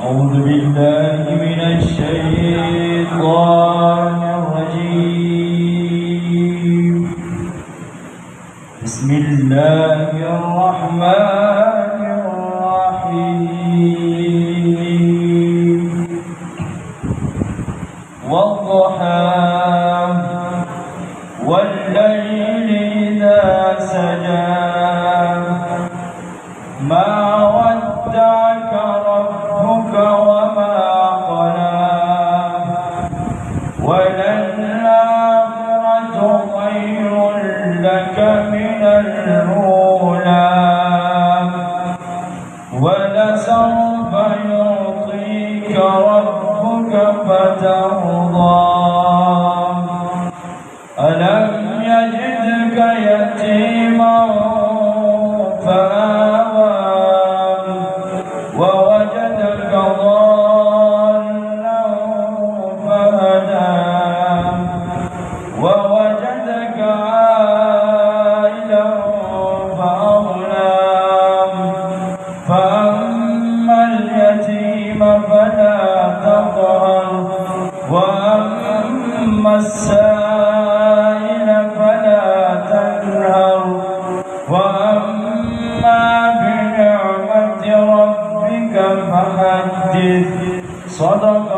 أعوذ بالله من الشيطان الرجيم. بسم الله الرحمن الرحيم. والضحى والليل إذا سجى ما ودعك ربك وما قلى وللآخرة خير لك من الأولى ولسوف يعطيك ربك فترضى ألم يجدك يتيما فآوى ووجدك ضالا فهدى ووجدك عائلا فأغنى فأما اليتيم فلا تقهر وأما السائل فلا تنهر وأما بنعمة ربك فحدث. صدق